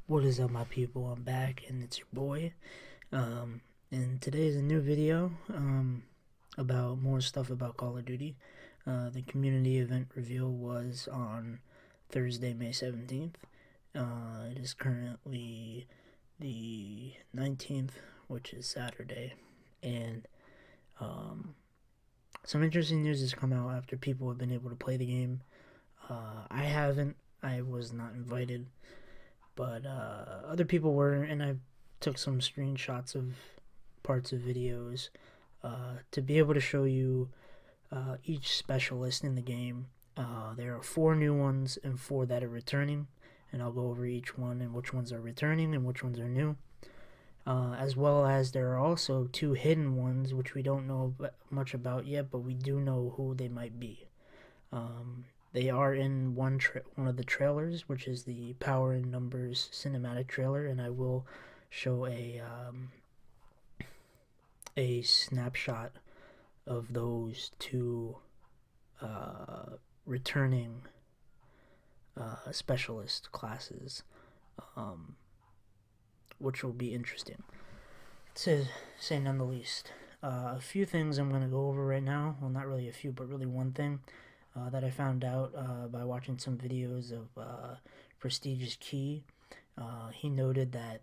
What is up, my people? I'm back, and it's your boy. And today is a new video about more stuff about Call of Duty. The community event reveal was on Thursday, May 17th. It is currently the 19th, which is Saturday, and some interesting news has come out after people have been able to play the game. I haven't. I was not invited, but other people were, and I took some screenshots of parts of videos to be able to show you each specialist in the game. There are 4 new ones and 4 that are returning, and I'll go over each one and which ones are returning and which ones are new. As well as there are also 2 hidden ones which we don't know much about yet, but we do know who they might be. They are in one of the trailers, which is the Power in Numbers cinematic trailer, and I will show a snapshot of those 2 returning specialist classes, which will be interesting to say none the least. A few things I'm going to go over right now. Well, not really a few, but really one thing that I found out by watching some videos of Prestigious Key. He noted that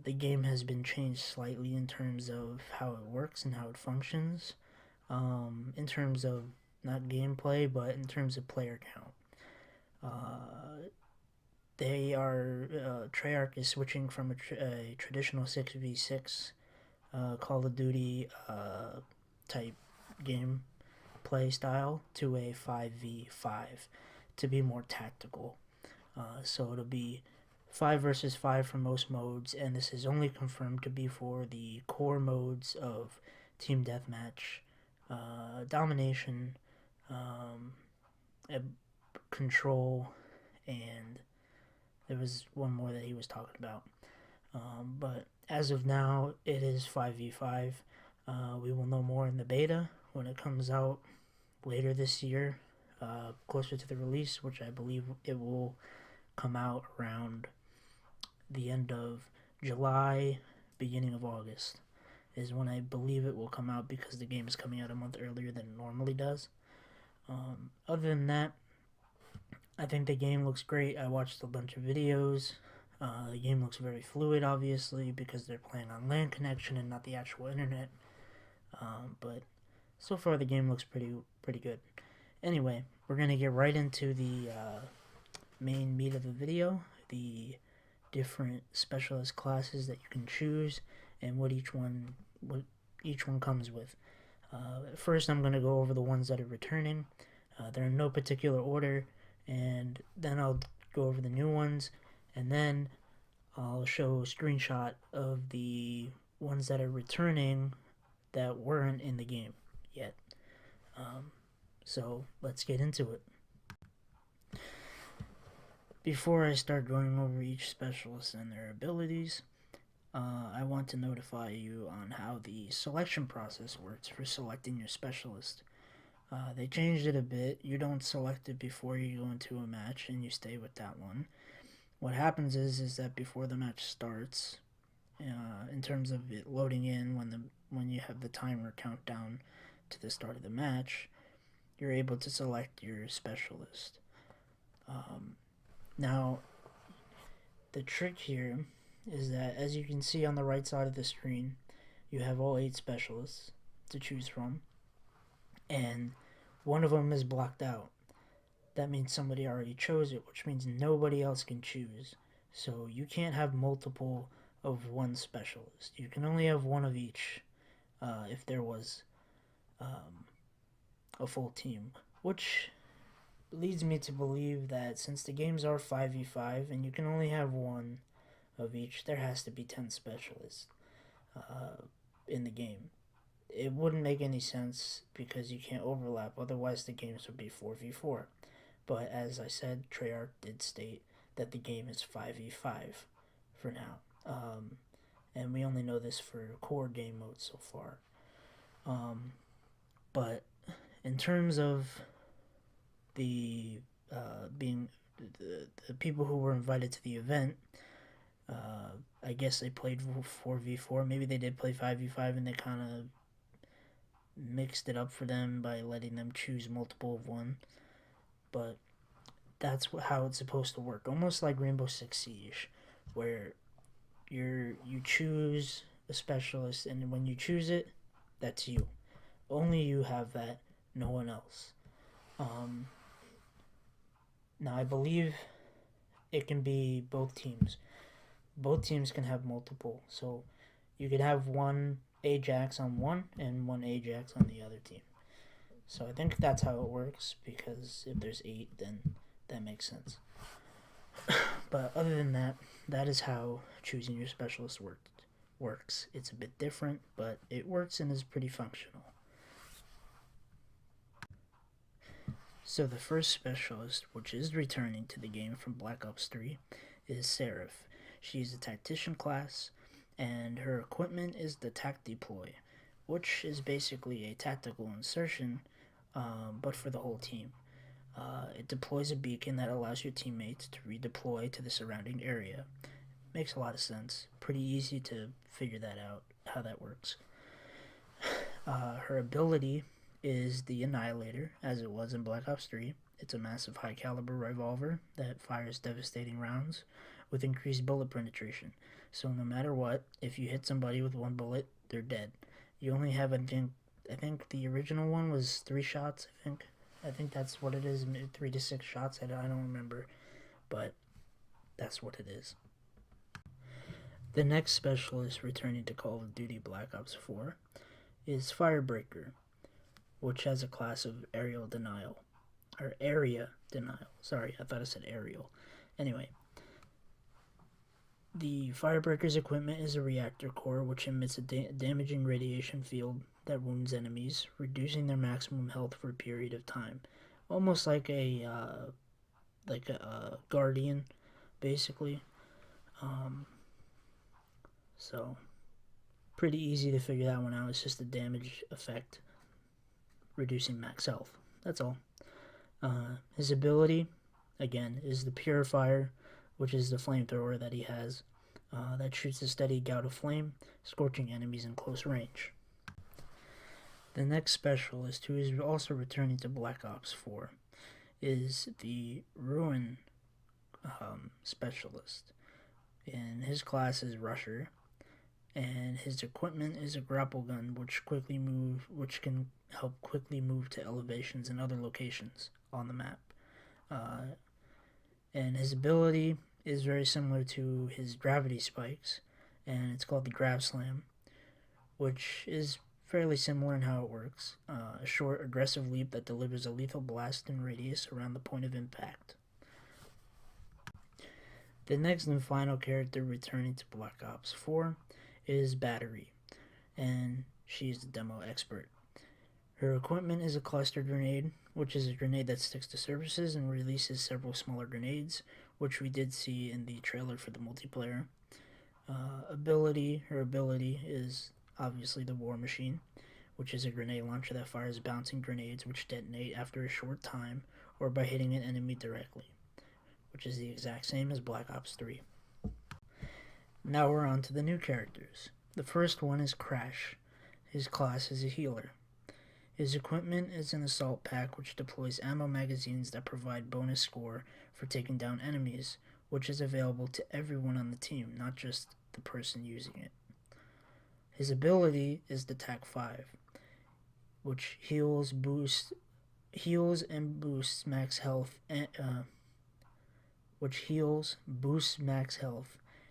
the game has been changed slightly in terms of how it works and how it functions, in terms of not gameplay, but in terms of player count. Treyarch is switching from a traditional 6v6 Call of Duty type game play style to a 5v5 to be more tactical. So it'll be 5 versus 5 for most modes, and this is only confirmed to be for the core modes of Team Deathmatch, Domination, Control, and there was one more that he was talking about. But as of now, it is 5v5. We will know more in the beta when it comes out later this year, closer to the release, which I believe it will come out around the end of July, beginning of August is when I believe it will come out, because the game is coming out a month earlier than it normally does. Other than that, I think the game looks great. I watched a bunch of videos. The game looks very fluid, obviously, because they're playing on LAN connection and not the actual internet. But so far the game looks pretty good. Anyway, we're gonna get right into the main meat of the video, the different specialist classes that you can choose and what each one comes with. First, I'm gonna go over the ones that are returning. They're in no particular order, and then I'll go over the new ones, and then I'll show a screenshot of the ones that are returning that weren't in the game yet. So let's get into it. Before I start going over each specialist and their abilities, I want to notify you on how the selection process works for selecting your specialist. They changed it a bit. You don't select it before you go into a match and you stay with that one. What happens is that before the match starts, in terms of it loading in when you have the timer countdown to the start of the match, you're able to select your specialist. Now, the trick here is that, as you can see on the right side of the screen, you have all 8 specialists to choose from, and one of them is blocked out. That means somebody already chose it, which means nobody else can choose. So you can't have multiple of one specialist. You can only have one of each if there was a full team, which leads me to believe that since the games are 5v5 and you can only have one of each, there has to be 10 specialists in the game. It wouldn't make any sense because you can't overlap, otherwise the games would be 4v4. But as I said, Treyarch did state that the game is 5v5 for now. And we only know this for core game mode so far. But in terms of the being the people who were invited to the event, I guess they played 4v4. Maybe they did play 5v5, and they kind of mixed it up for them by letting them choose multiple of one. But that's how it's supposed to work, almost like Rainbow Six Siege, where you choose a specialist, and when you choose it, that's you. Only you have that, no one else. Now I believe it can be both teams. Both teams can have multiple, so you could have one Ajax on one and one Ajax on the other team. So I think that's how it works, because if there's 8, then that makes sense. But other than that, that is how choosing your specialist works. It's a bit different, but it works and is pretty functional. So the first specialist, which is returning to the game from Black Ops 3, is Seraph. She is a tactician class, and her equipment is the Tac Deploy, which is basically a tactical insertion, but for the whole team. It deploys a beacon that allows your teammates to redeploy to the surrounding area. Makes a lot of sense. Pretty easy to figure that out, how that works. Her ability is the Annihilator, as it was in Black Ops 3. It's a massive high-caliber revolver that fires devastating rounds with increased bullet penetration. So no matter what, if you hit somebody with one bullet, they're dead. You only have, I think the original one was 3 shots, I think that's what it is, 3 to 6 shots, I don't remember, but that's what it is. The next specialist returning to Call of Duty Black Ops 4 is Firebreaker, which has a class of aerial denial. Or area denial. Sorry, I thought I said aerial. Anyway, the Firebreaker's equipment is a reactor core which emits a damaging radiation field that wounds enemies, reducing their maximum health for a period of time. Almost like a guardian, basically. So, pretty easy to figure that one out. It's just a damage effect, reducing max health. That's all. His ability, again, is the Purifier, which is the flamethrower that he has, that shoots a steady gout of flame, scorching enemies in close range. The next specialist, who is also returning to Black Ops 4, is the Ruin specialist. And his class is Rusher, and his equipment is a grapple gun, which can help quickly move to elevations and other locations on the map. And his ability is very similar to his gravity spikes, and it's called the Grav Slam, which is fairly similar in how it works. A short, aggressive leap that delivers a lethal blast in radius around the point of impact. The next and final character returning to Black Ops 4 is Battery, and she is the demo expert. Her equipment is a cluster grenade, which is a grenade that sticks to surfaces and releases several smaller grenades, which we did see in the trailer for the multiplayer. Her ability is obviously the War Machine, which is a grenade launcher that fires bouncing grenades which detonate after a short time or by hitting an enemy directly, which is the exact same as Black Ops 3. Now we're on to the new characters. The first one is Crash. His class is a healer. His equipment is an assault pack which deploys ammo magazines that provide bonus score for taking down enemies, which is available to everyone on the team, not just the person using it. His ability is the Tac 5, which heals and boosts max health,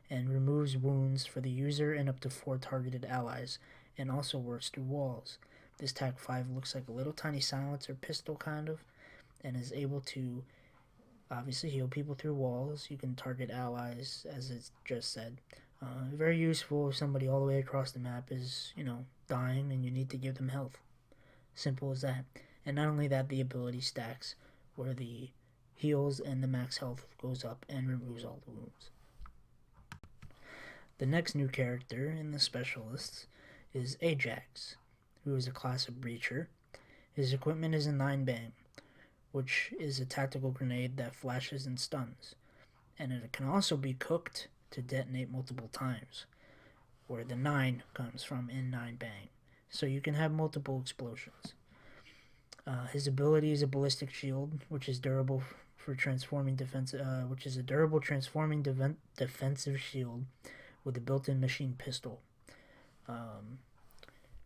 and removes wounds for the user and up to 4 targeted allies, and also works through walls. This Tac 5 looks like a little tiny silencer pistol kind of, and is able to obviously heal people through walls. You can target allies, as it's just said. Very useful if somebody all the way across the map is, dying and you need to give them health. Simple as that. And not only that, the ability stacks where the heals and the max health goes up and removes all the wounds. The next new character in the specialists is Ajax, who is a class of breacher. His equipment is a 9-bang, which is a tactical grenade that flashes and stuns. And it can also be cooked to detonate multiple times, where the 9 comes from in 9 bang. So you can have multiple explosions. His ability is a ballistic shield, which is durable for transforming defense, which is a durable transforming defensive shield with a built-in machine pistol,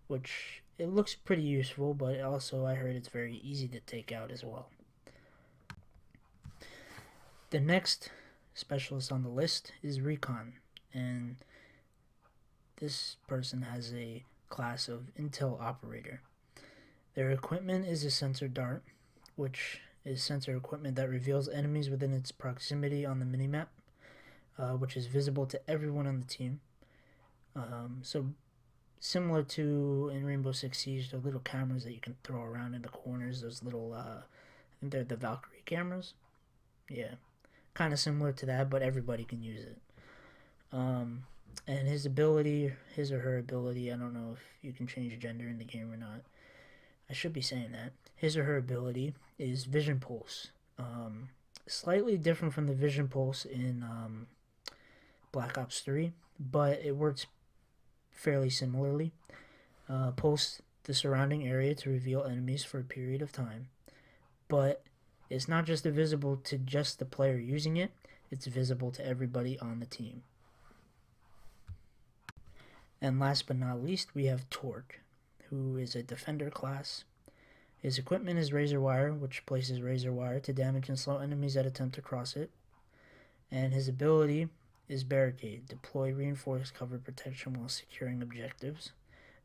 which it looks pretty useful, but also I heard it's very easy to take out as well. The next specialist on the list is Recon, and this person has a class of Intel Operator. Their equipment is a sensor dart, which is sensor equipment that reveals enemies within its proximity on the minimap, which is visible to everyone on the team. So similar to in Rainbow Six Siege, the little cameras that you can throw around in the corners, those little, I think they're the Valkyrie cameras. Yeah, kind of similar to that, but everybody can use it. And his or her ability, I don't know if you can change gender in the game or not. I should be saying that. His or her ability is Vision Pulse. Slightly different from the Vision Pulse in Black Ops 3, but it works fairly similarly. Pulse the surrounding area to reveal enemies for a period of time. But it's not just visible to just the player using it, it's visible to everybody on the team. And last but not least, we have Torque, who is a defender class. His equipment is Razor Wire, which places Razor Wire to damage and slow enemies that attempt to cross it. And his ability is Barricade, deploy reinforced cover protection while securing objectives.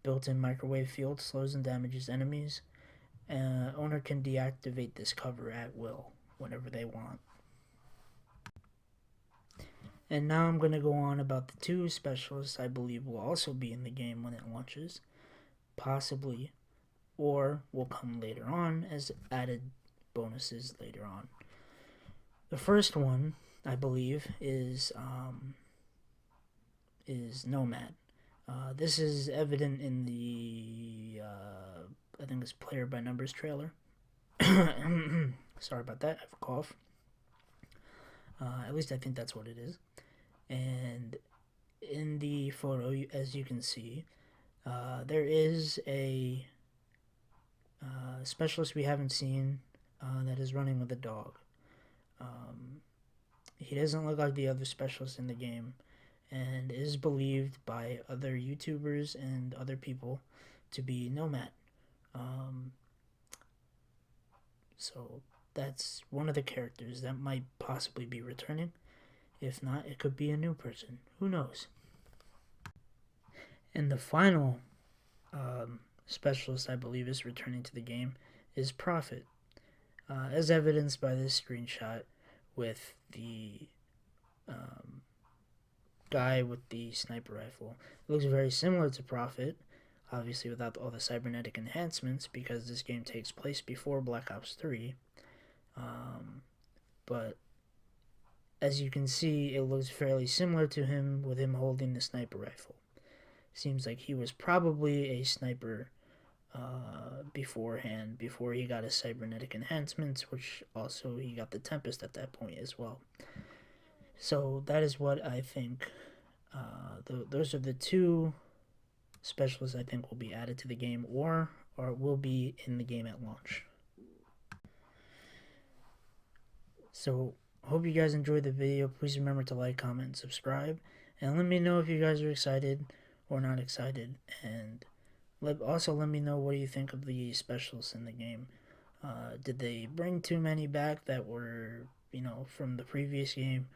Built-in microwave field slows and damages enemies. Owner can deactivate this cover at will, whenever they want. And now I'm going to go on about the 2 specialists I believe will also be in the game when it launches. Possibly, or will come later on as added bonuses later on. The first one, I believe, is Nomad. This is evident in the, I think it's Player by Numbers trailer. Sorry about that, I have a cough. At least I think that's what it is. And in the photo, as you can see, there is a specialist we haven't seen that is running with a dog. He doesn't look like the other specialists in the game, and is believed by other YouTubers and other people to be Nomad. So that's one of the characters that might possibly be returning. If not, it could be a new person. Who knows? And the final specialist I believe is returning to the game is Prophet, as evidenced by this screenshot with the guy with the sniper rifle. It looks very similar to Prophet, obviously without all the cybernetic enhancements, because this game takes place before Black Ops 3. But as you can see, it looks fairly similar to him, with him holding the sniper rifle. Seems like he was probably a sniper beforehand, before he got his cybernetic enhancements, which also he got the Tempest at that point as well. So that is what I think. Those are the 2 specialists I think will be added to the game, or will be in the game at launch. So hope you guys enjoyed the video. Please remember to like, comment, and subscribe, and let me know if you guys are excited or not excited, and also let me know what do you think of the specialists in the game. Did they bring too many back that were, from the previous game,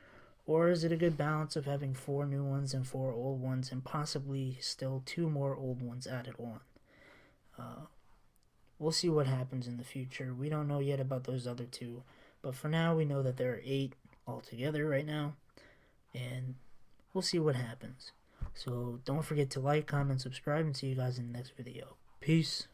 or is it a good balance of having 4 new ones and 4 old ones, and possibly still 2 more old ones added on? We'll see what happens in the future. We don't know yet about those other 2, but for now we know that there are 8 altogether right now, and we'll see what happens. So don't forget to like, comment, subscribe, and see you guys in the next video. Peace.